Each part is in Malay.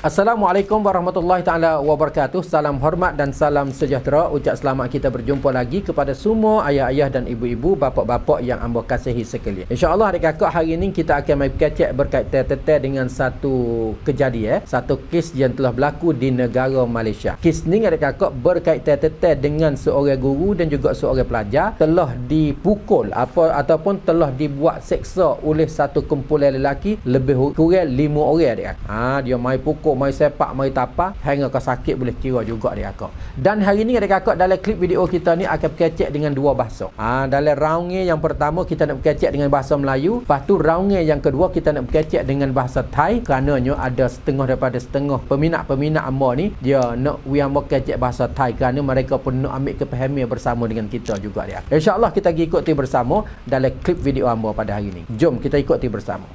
Assalamualaikum warahmatullahi taala wabarakatuh. Salam hormat dan salam sejahtera. Ucap selamat kita berjumpa lagi kepada semua ayah-ayah dan ibu-ibu, bapa-bapa yang amba kasihi sekalian. Insya-Allah adik-kakak, hari ini kita akan mai berkecek berkaitan dengan satu kejadian, satu kes yang telah berlaku di negara Malaysia. Kes ni adik-kakak berkaitan dengan seorang guru dan juga seorang pelajar telah dipukul ataupun telah dibuat seksa oleh satu kumpulan lelaki lebih kurang 5 orang adik-kakak. Dia mai pukul, mai sepak, mai tapa, hingga ke sakit boleh kira juga adik-kakak. Dan hari ni adik-kakak dalam klip video kita ni akan berkecek dengan dua bahasa. Dalam roundnya yang pertama kita nak berkecek dengan bahasa Melayu, lepas tu roundnya yang kedua kita nak berkecek dengan bahasa Thai, kerananya ada setengah daripada setengah peminat-peminat amba ni dia nak amba berkecek bahasa Thai kerana mereka pun nak ambil kepahaman bersama dengan kita juga dia. InsyaAllah kita ikuti bersama dalam klip video amba pada hari ni. Jom kita ikuti bersama.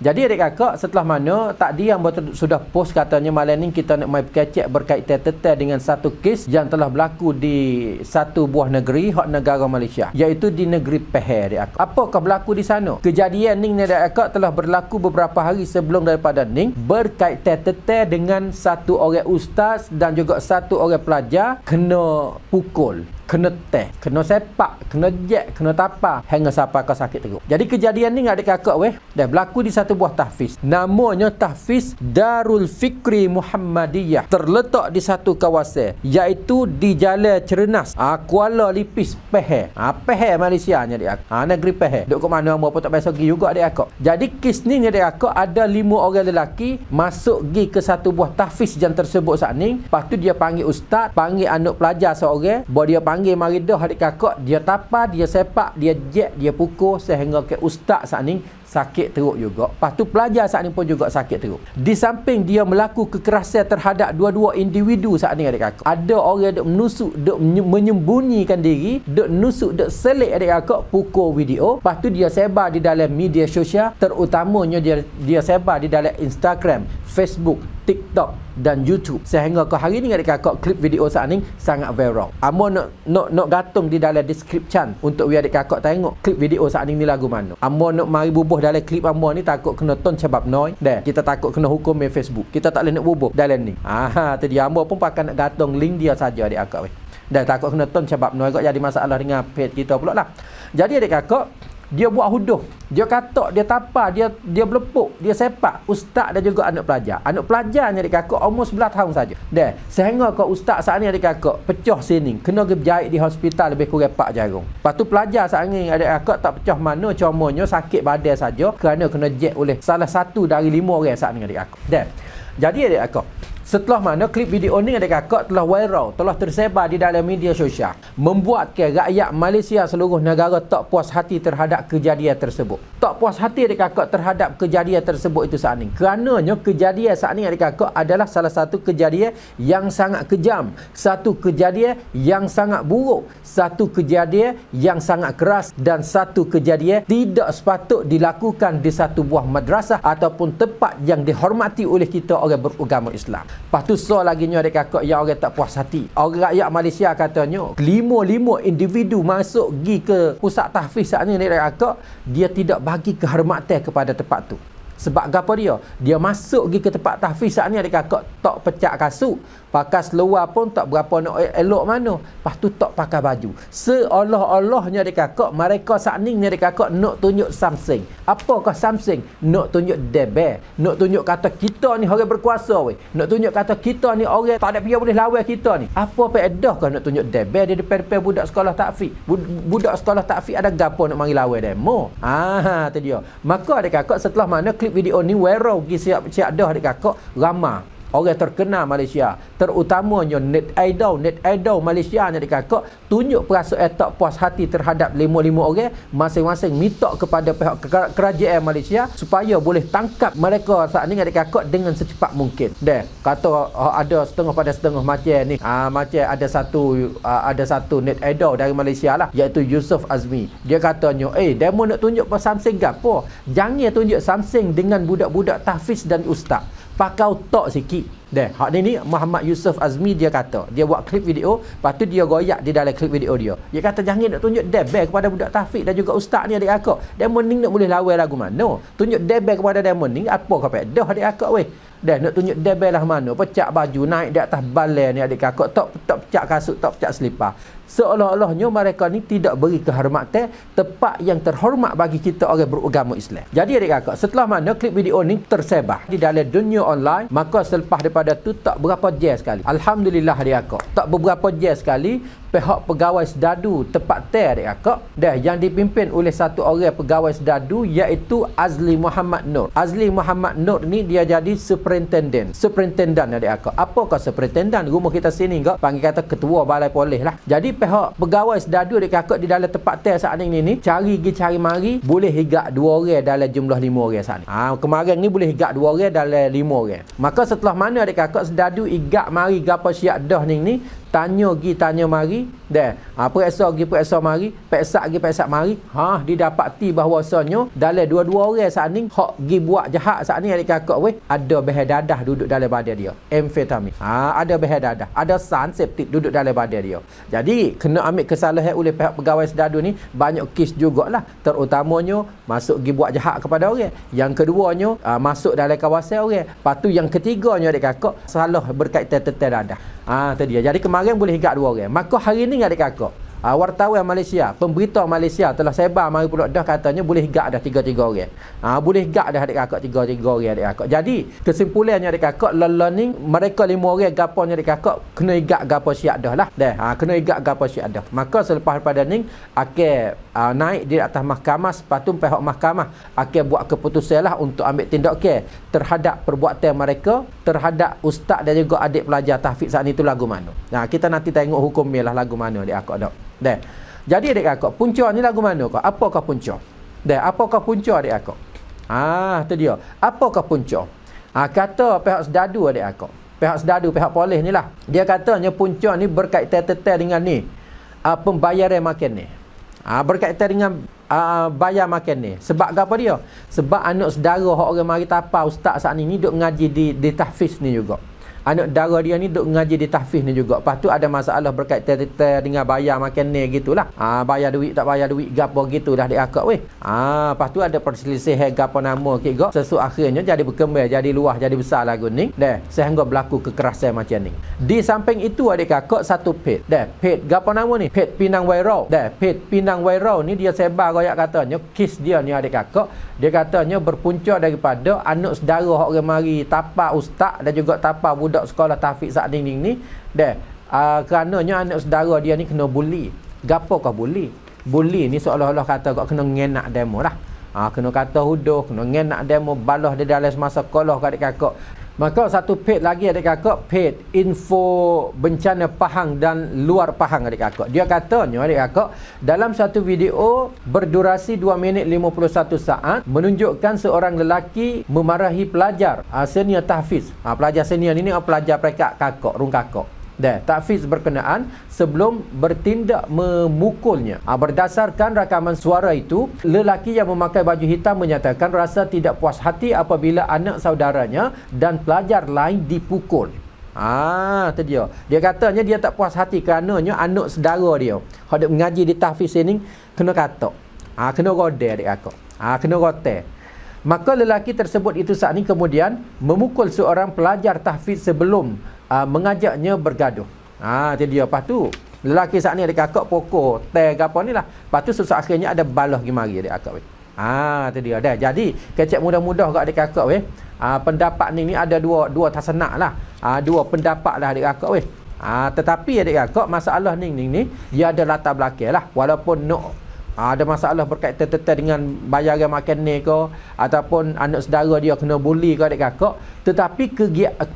Jadi adik-kakak, setelah mana tadi yang sudah post katanya malam ni kita nak mai berkecek berkaitan dengan satu kes yang telah berlaku di satu buah negeri hak negara Malaysia, iaitu di negeri Pahang adik-kakak. Apakah berlaku di sana? Kejadian ni adik-kakak telah berlaku beberapa hari sebelum daripada ni, berkaitan dengan satu orang ustaz dan juga satu orang pelajar kena pukul, kena teh, kena sepak, kena jek, kena tapa hingga sampai ke sakit teruk. Jadi kejadian ni adik-kakak dah berlaku di satu buah tahfiz. Namanya tahfiz Darul Fikri Muhammadiyah. Terletak di satu kawasan iaitu di Jalan Cernas, Kuala Lipis, Pahang. Pahang Malaysia nya adik-kakak. Negeri Pahang. Duk ke mana apa tak biasa pergi juga adik-kakak. Jadi kes ni adik-kakak ada 5 orang lelaki masuk pergi ke satu buah tahfiz yang tersebut saat ni. Lepas tu dia panggil ustaz, panggil anak pelajar seorang, bawa dia panggil mari dah adik-kakak, dia tapa, dia sepak, dia jek, dia pukul sehingga ke ustaz saat ni sakit teruk juga. Lepas tu pelajar saat ni pun juga sakit teruk. Di samping dia melakukan kekerasan terhadap dua-dua individu saat ni adik-kakak, ada orang duk menusuk, duk menyembunyikan diri, duk nusuk, duk selik adik-kakak pukul video. Lepas tu dia sebar di dalam media sosial, terutamanya dia sebar di dalam Instagram, Facebook, TikTok dan YouTube. Sehingga ke hari ni adik-kakak klip video saat ni sangat viral. Amo nak gantung di dalam description untuk adik-kakak tengok klip video saat ni lagu mana. Amo nak mari bubuh dalam klip amo ni takut kena ton sebab noi. Dah, kita takut kena hukum di Facebook. Kita tak boleh nak bubuh dalam ni. Tadi amo pun pakai nak gantung link dia saja adik-kakak. Dah takut kena ton sebab noi kok jadi masalah dengan page kita pula lah. Jadi adik-kakak, dia buat huduh, dia katak, dia tapa, dia berlepuk, dia sepak ustaz dan juga anak pelajar. Anak pelajarnya adik-kakak umur 11 tahun saja. Dah, sehingga ke ustaz saat ni adik-kakak pecah sini, kena berjahit di hospital lebih kurang 4 jarum. Lepas tu pelajar saat ni adik-kakak tak pecah mana, cumanya sakit badan saja kerana kena jek oleh salah satu dari 5 orang saat ni adik-kakak. Dah. Jadi adik-kakak, setelah mana klip video ni adik-kakak telah viral, telah tersebar di dalam media sosial, membuatkan rakyat Malaysia seluruh negara tak puas hati terhadap kejadian tersebut. Tak puas hati adik-kakak terhadap kejadian tersebut itu saat ni. Kerananya kejadian saat ni adik-kakak adalah salah satu kejadian yang sangat kejam, satu kejadian yang sangat buruk, satu kejadian yang sangat keras dan satu kejadian tidak sepatut dilakukan di satu buah madrasah ataupun tempat yang dihormati oleh kita orang beragama Islam. Lepas tu lagi adik-kakak yang orang tak puas hati. Orang rakyat Malaysia katanya 5 individu masuk pergi ke pusat tahfiz saat ni adik-kakak, dia tidak bagi kehormatan kepada tempat tu. Sebab apa dia? Dia masuk pergi ke tempat tahfiz saat ni adik-kakak tak pecah kasut, pakai seluar pun tak berapa nak elok mana. Lepas tu tak pakai baju. Seolah-olahnya adik-kakak mereka saat ni adik-kakak nak tunjuk something. Apakah something? Nak tunjuk debe. Nak tunjuk kata kita ni orang berkuasa weh. Nak tunjuk kata kita ni orang tak ada pihak boleh lawan kita ni. Apa faedah kau nak tunjuk debe di depan-depan budak sekolah tahfiz? Budak sekolah tahfiz ada gapo nak mari lawan demo? Tu dia. Maka adik-kakak setelah mana klip video ni viral pergi siap dah adik-kakak, ramai orang terkenal Malaysia, terutamanya net idol Malaysia ni adik-kakak tunjuk perasaan tak puas hati terhadap 5 orang, masing-masing minta kepada pihak kerajaan Malaysia supaya boleh tangkap mereka saat ni adik-kakak dengan secepat mungkin. Dah, kata ada setengah pada setengah macam ni. Macam ada satu net idol dari Malaysia lah, iaitu Yusuf Azmi. Dia katanya, demo nak tunjuk something gapo? Jangan tunjuk something dengan budak-budak tahfiz dan ustaz. Pakai otak sikit. Dah, hak ni Muhammad Yusuf Azmi dia kata, dia buat klip video, lepas tu dia goyak di dalam klip video dia. Dia kata jangan nak tunjuk debel kepada budak tahfiz dan juga ustaz ni adik-akak. Diamond ni nak boleh lawan lagu mana? Tunjuk debel kepada Diamond ni apa kau dah adik-akak weh. Dah nak tunjuk debel lah mana, pecak baju, naik di atas balai ni adik kakak, tak pecak kasut, tak pecak selipar. Seolah-olahnya mereka ni tidak beri kehormatan tempat yang terhormat bagi kita orang beragama Islam. Jadi adik kakak, setelah mana klip video ni tersebar di dalam dunia online, maka selepas daripada tu tak berapa jam sekali, alhamdulillah adik kakak, tak beberapa jam sekali, pihak pegawai Serdadu tempat adik kakak dah yang dipimpin oleh satu orang pegawai Serdadu, iaitu Azli Muhammad Nur. Azli Muhammad Nur ni dia jadi superintendent adik kakak. Apakah superintendent? Rumah kita sini enggak panggil kata ketua balai polis lah. Jadi pihak pegawai Serdadu adik kakak di dalam tempat saat ni cari mari boleh higak 2 orang dalam jumlah 5 orang saat ni. Kemarin ni boleh higak 2 orang dalam 5 orang. Maka setelah mana adik kakak Serdadu higak mari gapo siap dah ni tanya mari dah periksa mari, peksa mari, didapati bahawasanya dalam 2 orang saat ni hak gi buat jahat saat ni adik kakak ada bahan dadah duduk dalam badan dia, amfetamin. Ada bahan dadah, ada san septik duduk dalam badan dia. Jadi kena ambil kesalahan oleh pihak pegawai Serdadu ni banyak kes jugalah, terutamanya masuk gi buat jahat kepada orang, yang keduanya masuk dalam kawasan orang, lepas tu yang ketiganya adik kakak salah berkaitan tentang dadah. Tu dia. Jadi kemarin boleh higak 2 orang. Maka hari ni adik kakak, wartawan Malaysia, pemberita Malaysia telah sebar mari pula dah katanya boleh higak dah 3 orang. Boleh higak dah adik kakak 3 orang adik kakak. Jadi kesimpulannya adik kakak learning mereka 5 orang gaponya adik kakak kena higak gapo siap dah lah. Kena higak gapo siap dah. Maka selepas daripada ni akan naik di atas mahkamah, sepatutnya pihak mahkamah akan buat keputusan lah untuk ambil tindakan terhadap perbuatan mereka terhadap ustaz dan juga adik pelajar tahfiz saat itu lagu mana. Kita nanti tengok hukumnya lah lagu mana adik kakak dak. Jadi adik kakak, punca ni lagu mana kau? Apakah punca? Apakah punca adik kakak? Tu dia. Apakah punca? Kata pihak Serdadu adik kakak. Pihak Serdadu, pihak polis ni lah. Dia katanya punca ni berkaitan dengan ni. Pembayaran makan ni. Berkaitan dengan bayar makan ni. Sebab apa dia? Sebab anak saudara hak orang mari tapa ustaz saat ni duk ngaji di tahfiz ni juga. Anak dara dia ni duk ngaji di tahfiz ni juga. Lepas tu ada masalah berkaitan dengan bayar makan ni gitulah. Bayar duit tak bayar duit gapo gitulah dik akak weh. Lepas tu ada perselisihan gapo nama ke gak. Sesu akhirnya jadi berkembang, jadi luas, jadi besar lagu ni. Sehingga berlaku kekerasan macam ni. Di samping itu adik kakak satu page. Page gapo nama ni? Page Pinang Wairau. Page Pinang Wairau ni dia sebar royak katanya kes dia ni adik kakak. Dia katanya berpunca daripada anak saudara hak orang mari tapa ustaz dan juga tapa budak sekolah tahfiz saat ni kerananya anak saudara dia ni kena bully. Gapo kah bully? Bully ni seolah-olah kata kau kena ngenak demo lah. Kena kata huduh, kena ngenak demo, balah di dalam semasa sekolah kat adik kakak. Maka satu page lagi adik kakak, page info bencana Pahang dan luar Pahang adik kakak. Dia katanya adik kakak, dalam satu video berdurasi 2 minit 51 saat menunjukkan seorang lelaki memarahi pelajar senior tahfiz. Pelajar senior ini pelajar peringkat kakak, rung kakak. Tahfiz berkenaan sebelum bertindak memukulnya. Berdasarkan rakaman suara itu, lelaki yang memakai baju hitam menyatakan rasa tidak puas hati apabila anak saudaranya dan pelajar lain dipukul. Tu dia. Dia katanya dia tak puas hati kerananya anak saudara dia hendak mengaji di tahfiz ini kena katok. Kena rodel adik kakak. Kena rotel. Maka lelaki tersebut itu saat ini kemudian memukul seorang pelajar tahfiz sebelum mengajaknya bergaduh. Itu dia. Lepas tu lelaki saat ni adik kakak pokok tag apa ni lah. Lepas tu susah akhirnya ada balah pergi mari adik kakak. Itu dia dah. Jadi kecek mudah-mudah kat adik kakak pendapat ni ada dua tasanak lah. Dua pendapat lah adik kakak tetapi adik kakak masalah ni dia ada latar belakang lah. Walaupun ada masalah berkaitan dengan bayaran makan ni ke ataupun anak saudara dia kena bully ke adik kakak, tetapi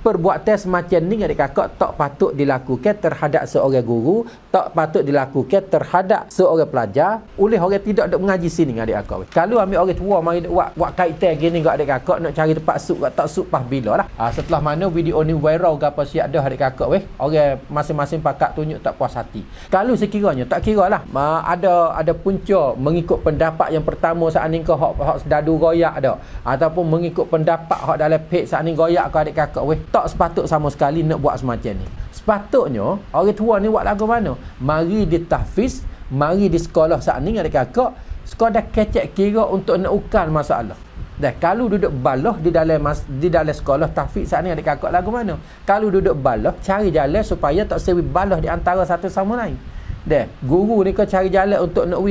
perbuatan semacam ni adik kakak tak patut dilakukan terhadap seorang guru, tak patut dilakukan terhadap seorang pelajar oleh orang tidak ada mengaji sini adik kakak. Kalau ambil orang tua mari buat kaitan gini kat adik kakak nak cari tempat suk tak suk pas bila lah. Setelah mana video ni viral ke apa siap dah adik kakak orang masing-masing pakat tunjuk tak puas hati. Kalau sekiranya tak kira lah ada punca mengikut pendapat yang pertama saat ni ke hak Serdadu goyak dah ataupun mengikut pendapat hak dalam page saat ni goyak ke adik kakak tak sepatut sama sekali nak buat semacam ni. Sepatutnya orang tua ni buat lagu mana? Mari di tahfiz, mari di sekolah saat ni adik kakak sekadar kecek kira untuk nak ukan masalah. Dah kalau duduk balah di dalam sekolah tahfiz saat ni adik kakak lagu mana? Kalau duduk balah cari jalan supaya tak sewi balah di antara satu sama lain. Dah guru ni kau cari jalan untuk nak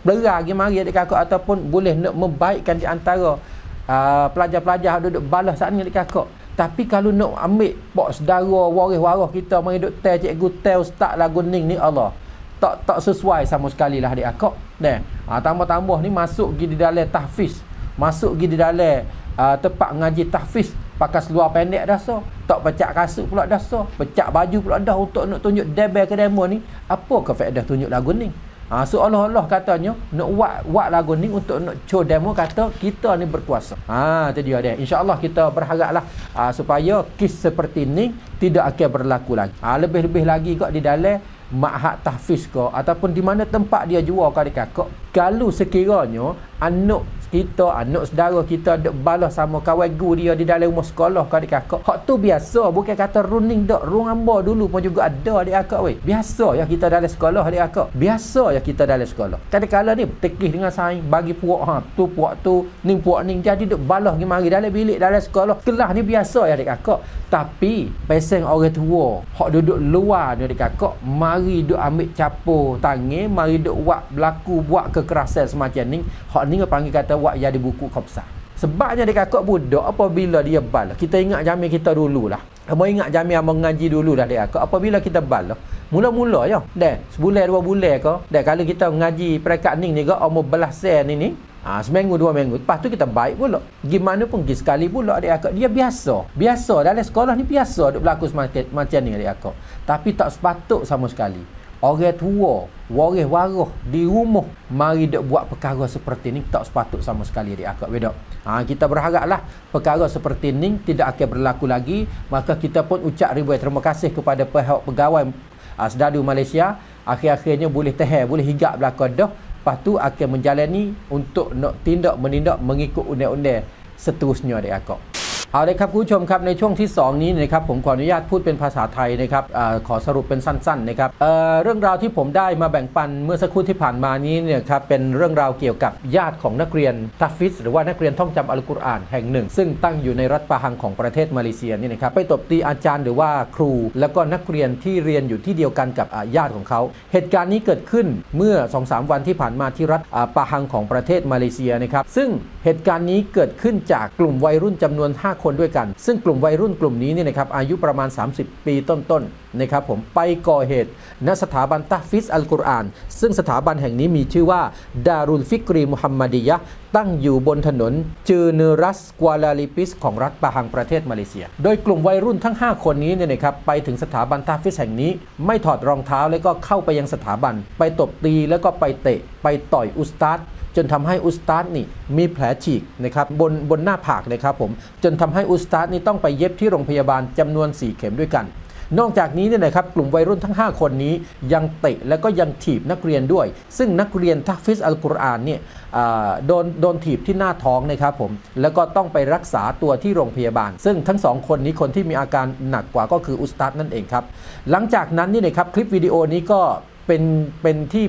belerang pergi mari adik kakak ataupun boleh nak membaikkan di antara pelajar-pelajar duduk balah saat ni adik kakak. Tapi kalau nak ambil pak saudara waris-waris kita mari duk tel cikgu tel ustaz lagu ning ni Allah tak sesuai sama sekali lah adik akak. Dah tambah-tambah ni masuk pergi di dalam tahfiz, masuk pergi di dalam tempat ngaji tahfiz pakai seluar pendek dah so, tak pecak kasut pula dah so, pecak baju pula dah untuk nak tunjuk debel ke demo ni. Apa ke faedah tunjuk lagu ni? Seolah-olah katanya nak buat lagu ni untuk nak show demo kata kita ni berkuasa. Itu dia dia. InsyaAllah kita berharaplah supaya kes seperti ni tidak akan berlaku lagi. Lebih-lebih lagi kok di dalam ma'had tahfiz ke ataupun di mana tempat dia jual ke adik kakak. Kalau sekiranya anak kita, anak saudara kita duk balas sama kawan guru dia di dalam rumah sekolah ke adik kakak, hak tu biasa, bukan kata running dak, rung amba dulu pun juga ada adik kakak weh. Biasa ya kita dalam sekolah adik kakak. Biasa ya kita dalam sekolah. Kadang-kala ni tekih dengan saing bagi puak tu puak tu, ning puak ning jadi duk balas pergi mari dalam bilik dalam sekolah. Kelas ni biasa ya adik kakak. Tapi peseng orang tua hak duduk luar ni adik kakak, mari duk ambil capur tangan, mari duk buat kekerasan semacam ni. Hak ni panggil kata buat jadi buku khobsah. Sebabnya dia kakak budak apabila dia bal. Kita ingat jamil kita dululah. Kamu ingat jamil abang ngaji dulu dah dia kakak. Apabila kita bal, mula-mula ya. Dah sebulan 2 bulan ke. Dah kalau kita ngaji perekat ni juga umur belasan ni. Seminggu 2 minggu. Lepas tu kita baik pula. Gimana pun pergi sekali pula adik akak. Dia biasa. Biasa dalam sekolah ni biasa duk berlaku macam ni adik akak. Tapi tak sepatut sama sekali. Orang tua, waris-waris di rumah mari duk buat perkara seperti ni tak sepatut sama sekali adik akak bedok. Kita berharaplah perkara seperti ni tidak akan berlaku lagi. Maka kita pun ucap ribuan terima kasih kepada pihak pegawai Serdadu Malaysia. Akhir-akhirnya boleh tahan, boleh higap belakang dah. Lepas tu akan menjalani untuk nak menindak mengikut undang-undang seterusnya adik akak. เอาเลยครับคุณผู้ชมครับในช่วงที่2นี้นะครับผมขออนุญาตพูดเป็นภาษาไทยนะครับขอสรุปเป็นสั้นๆนะครับเรื่องราวที่ผมได้มาแบ่งปันเมื่อสักครู่ที่ผ่านมานี้เนี่ยครับเป็นเรื่องราวเกี่ยวกับญาติของนักเรียนทัฟฟิซหรือว่านักเรียนท่องจำอัลกุรอานแห่งหนึ่งซึ่งตั้งอยู่ในรัฐปาฮังของประเทศมาเลเซียนี่นะครับไปตบตีอาจารย์หรือว่าครูแล้วก็นักเรียนที่เรียนอยู่ที่เดียวกันกับญาติของเขาเหตุการณ์นี้เกิดขึ้นเมื่อ 2-3 วันที่ผ่านมาที่รัฐปาฮังของประเทศมาเลเซียนะครับซึ่งเหตุการณ์นี้เกิดขึ้นจากกลุ่มวัยรุ่นจำนวน5 คนด้วยกันซึ่งกลุ่มวัยรุ่นกลุ่มนี้เนี่ยนะครับอายุประมาณ30 ปีต้นๆนะครับผมไปก่อเหตุณสถาบันตัฟฟิซอัลกุรอานซึ่งสถาบันแห่งนี้มีชื่อว่าดารุลฟิกรีมุฮัมมัดียะห์ตั้งอยู่บนถนนจือเนรัสกัวลาลิปิสของรัฐปาฮังประเทศมาเลเซียโดยกลุ่มวัยรุ่นทั้ง5 คนนี้เนี่ยนะครับไปถึงสถาบันตัฟฟิซแห่งนี้ไม่ถอดรองเท้าแล้วก็เข้าไปยังสถาบันไปตบตีแล้วก็ไปเตะไปต่อยอุสตาดจนทำให้อุสตาดนี่มีแผลฉีกนะครับบนหน้าผากนะครับผมจนทำให้อุสตาดนี่ต้องไปเย็บที่โรงพยาบาลจำนวน4 เข็มด้วยกันนอกจากนี้เนี่ยนะครับกลุ่มวัยรุ่นทั้ง5 คนนี้ยังเตะและก็ยังถีบนักเรียนด้วยซึ่งนักเรียนทัฟฟิซอัลกุรอานเนี่ยโดนถีบที่หน้าท้องนะครับผมแล้วก็ต้องไปรักษาตัวที่โรงพยาบาลซึ่งทั้ง2 คนนี้คนที่มีอาการหนักกว่าก็คืออุสตาดนั่นเองครับหลังจากนั้นนี่นะครับคลิปวิดีโอนี้ก็เป็นที่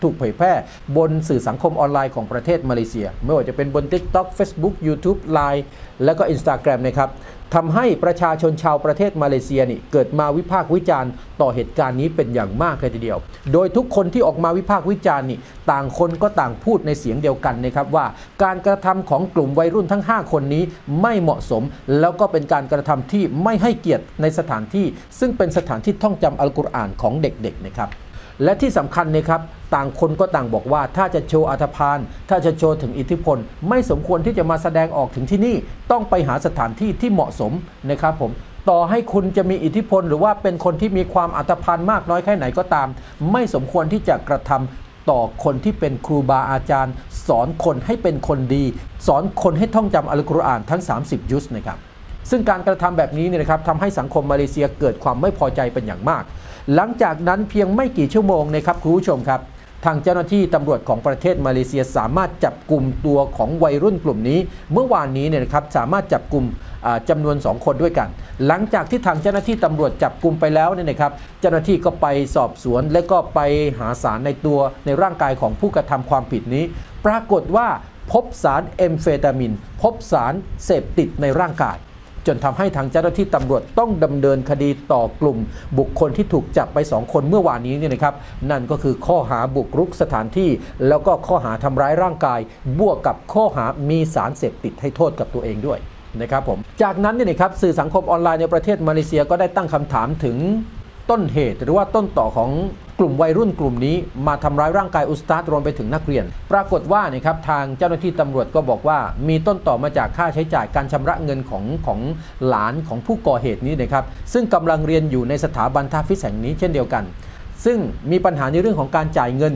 ถูกเผยแพร่บนสื่อสังคมออนไลน์ของประเทศมาเลเซียไม่ว่าจะเป็นบน TikTok Facebook YouTube Line แล้วก็ Instagram นะครับทำให้ประชาชนชาวประเทศมาเลเซียนี่เกิดมาวิพากษ์วิจารณ์ต่อเหตุการณ์นี้เป็นอย่างมากเลยทีเดียวโดยทุกคนที่ออกมาวิพากษ์วิจารณ์นี่ต่างคนก็ต่างพูดในเสียงเดียวกันนะครับว่าการกระทำของกลุ่มวัยรุ่นทั้ง5 คนนี้ไม่เหมาะสมแล้วก็เป็นการกระทำที่ไม่ให้เกียรติในสถานที่ซึ่งเป็นสถานที่ท่องจำอัลกุรอานของเด็กๆนะครับและที่สำคัญนะครับต่างคนก็ต่างบอกว่าถ้าจะโชว์อัธพาลถ้าจะโชว์ถึงอิทธิพลไม่สมควรที่จะมาแสดงออกถึงที่นี่ต้องไปหาสถานที่ที่เหมาะสมนะครับผมต่อให้คุณจะมีอิทธิพลหรือว่าเป็นคนที่มีความอัธพาลมากน้อยแค่ไหนก็ตามไม่สมควรที่จะกระทำต่อคนที่เป็นครูบาอาจารย์สอนคนให้เป็นคนดีสอนคนให้ท่องจำอัลกุรอานทั้ง30 ยุสนะครับซึ่งการกระทำแบบนี้เนี่ยนะครับทำให้สังคมมาเลเซียเกิดความไม่พอใจเป็นอย่างมากหลังจากนั้นเพียงไม่กี่ชั่วโมงนะครับคุณผู้ชมครับทางเจ้าหน้าที่ตำรวจของประเทศมาเลเซียสามารถจับกลุ่มตัวของวัยรุ่นกลุ่มนี้เมื่อวานนี้เนี่ยนะครับสามารถจับกลุ่มจำนวน2 คนด้วยกันหลังจากที่ทางเจ้าหน้าที่ตำรวจจับกลุ่มไปแล้วเนี่ยนะครับเจ้าหน้าที่ก็ไปสอบสวนและก็ไปหาสารในร่างกายของผู้กระทำความผิดนี้ปรากฏว่า พบสารแอมเฟตามินพบสารเสพติดในร่างกายจนทำให้ทางเจ้าหน้าที่ตำรวจต้องดำเนินคดีต่อกลุ่มบุคคลที่ถูกจับไป2 คนเมื่อวานนี้เนี่ยนะครับนั่นก็คือข้อหาบุกรุกสถานที่แล้วก็ข้อหาทำร้ายร่างกายบวกกับข้อหามีสารเสพติดให้โทษกับตัวเองด้วยนะครับผมจากนั้นเนี่ยนะครับสื่อสังคมออนไลน์ในประเทศมาเลเซียก็ได้ตั้งคำถามถึงต้นเหตุหรือว่าต้นต่อของกลุ่มวัยรุ่นกลุ่มนี้มาทำร้ายร่างกายอุสตาดรวมไปถึงนักเรียนปรากฏว่านะครับทางเจ้าหน้าที่ตำรวจก็บอกว่ามีต้นต่อมาจากค่าใช้จ่ายการชำระเงินของหลานของผู้ก่อเหตุนี้นะครับซึ่งกำลังเรียนอยู่ในสถาบันทาฟิซแห่งนี้เช่นเดียวกันซึ่งมีปัญหาในเรื่องของการจ่ายเงิน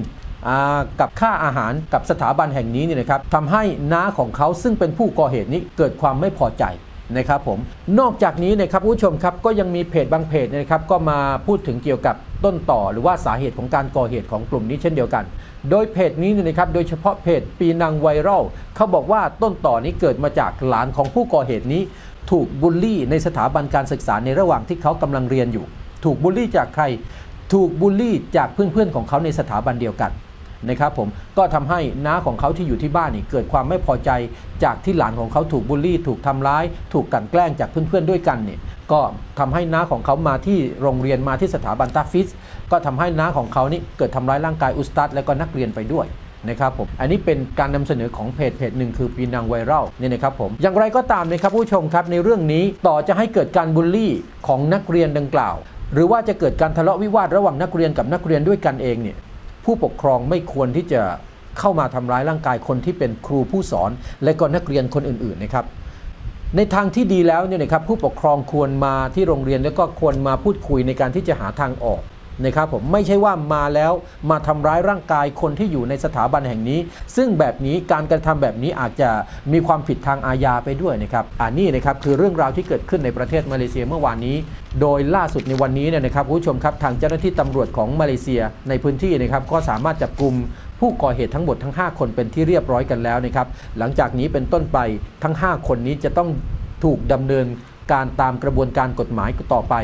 กับค่าอาหารกับสถาบันแห่งนี้เนี่ยนะครับทำให้น้าของเขาซึ่งเป็นผู้ก่อเหตุนี้เกิดความไม่พอใจนะครับผมนอกจากนี้นะครับผู้ชมครับก็ยังมีเพจบางเพจนะครับก็มาพูดถึงเกี่ยวกับต้นต่อหรือว่าสาเหตุของการก่อเหตุของกลุ่มนี้เช่นเดียวกันโดยเพจนี้นะครับโดยเฉพาะเพจปีนังไวรัลเขาบอกว่าต้นต่อนี้เกิดมาจากหลานของผู้ก่อเหตุนี้ถูกบูลลี่ในสถาบันการศึกษาในระหว่างที่เขากำลังเรียนอยู่ถูกบูลลี่จากใครถูกบูลลี่จากเพื่อนๆของเขาในสถาบันเดียวกันนะครับผมก็ทำให้น้าของเขาที่อยู่ที่บ้านนี่เกิดความไม่พอใจจากที่หลานของเขาถูกบูลลี่ถูกทำร้ายถูกกลั่นแกล้งจากเพื่อนๆด้วยกันเนี่ยก็ทำให้น้าของเขามาที่โรงเรียนมาที่สถาบันตาฟิซก็ทำให้น้าของเขานี่เกิดทำร้ายร่างกายอุสตัดและก็นักเรียนไปด้วยนะครับผมอันนี้เป็นการนำเสนอของเพจหนึ่งคือปีนังไวรัลนี่นะครับผมอย่างไรก็ตามนะครับผู้ชมครับในเรื่องนี้ต่อจะให้เกิดการบูลลี่ของนักเรียนดังกล่าวหรือว่าจะเกิดการทะเลาะวิวาทระหว่างนักเรียนกับนักเรียนด้วยกันเองเนี่ยผู้ปกครองไม่ควรที่จะเข้ามาทำร้ายร่างกายคนที่เป็นครูผู้สอนและก็นักเรียนคนอื่นๆนะครับในทางที่ดีแล้วเนี่ยนะครับผู้ปกครองควรมาที่โรงเรียนแล้วก็ควรมาพูดคุยในการที่จะหาทางออกนะครับผมไม่ใช่ว่ามาแล้วมาทำร้ายร่างกายคนที่อยู่ในสถาบันแห่งนี้ซึ่งแบบนี้การกระทำแบบนี้อาจจะมีความผิดทางอาญาไปด้วยนะครับนี่นะครับคือเรื่องราวที่เกิดขึ้นในประเทศมาเลเซียเมื่อวานนี้โดยล่าสุดในวันนี้เนี่ยนะครับผู้ชมครับทางเจ้าหน้าที่ตำรวจของมาเลเซียในพื้นที่นะครับก็สามารถจับกุมผู้ก่อเหตุทั้งหมดทั้ง5 คนเป็นที่เรียบร้อยกันแล้วนะครับหลังจากนี้เป็นต้นไปทั้ง5 คนนี้จะต้องถูกดำเนินการตามกระบวนการกฎหมายต่อไป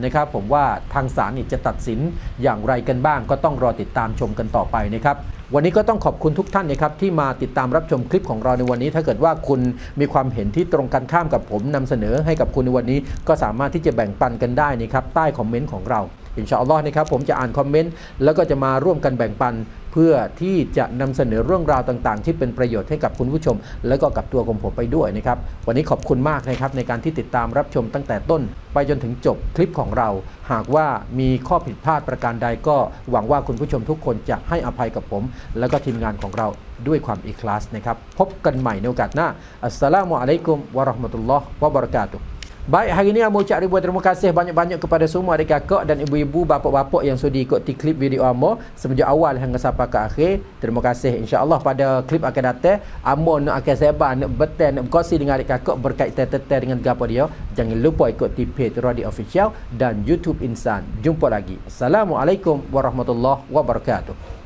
นะครับผมว่าทางศาลจะตัดสินอย่างไรกันบ้างก็ต้องรอติดตามชมกันต่อไปนะครับวันนี้ก็ต้องขอบคุณทุกท่านนะครับที่มาติดตามรับชมคลิปของเราในวันนี้ถ้าเกิดว่าคุณมีความเห็นที่ตรงกันข้ามกับผมนำเสนอให้กับคุณในวันนี้ก็สามารถที่จะแบ่งปันกันได้นะครับใต้คอมเมนต์ของเราอินชาอัลลอฮ์นะครับผมจะอ่านคอมเมนต์แล้วก็จะมาร่วมกันแบ่งปันเพื่อที่จะนำเสนอเรื่องราวต่างๆที่เป็นประโยชน์ให้กับคุณผู้ชมและก็กับตัวของผมไปด้วยนะครับวันนี้ขอบคุณมากนะครับในการที่ติดตามรับชมตั้งแต่ต้นไปจนถึงจบคลิปของเราหากว่ามีข้อผิดพลาดประการใดก็หวังว่าคุณผู้ชมทุกคนจะให้อภัยกับผมและก็ทีมงานของเราด้วยความอิคลาสนะครับพบกันใหม่ในโอกาสหน้าอัสสลามุอะลัยกุมวะเราะห์มะตุลลอฮ์วะบะเราะกาตุฮ์Baik, hari ini Amo ucap ribuan terima kasih banyak-banyak kepada semua adik kakak dan ibu-ibu, bapa-bapa yang sudi ikuti klip video Amo semenjak awal hingga sampai ke akhir. Terima kasih. InsyaAllah pada klip akan datang Amo nak akan sebar, nak betul, nak berkongsi dengan adik kakak berkaitan dengan gapo dia. Jangan lupa ikuti page Radio Official dan YouTube Insan. Jumpa lagi. Assalamualaikum warahmatullahi wabarakatuh.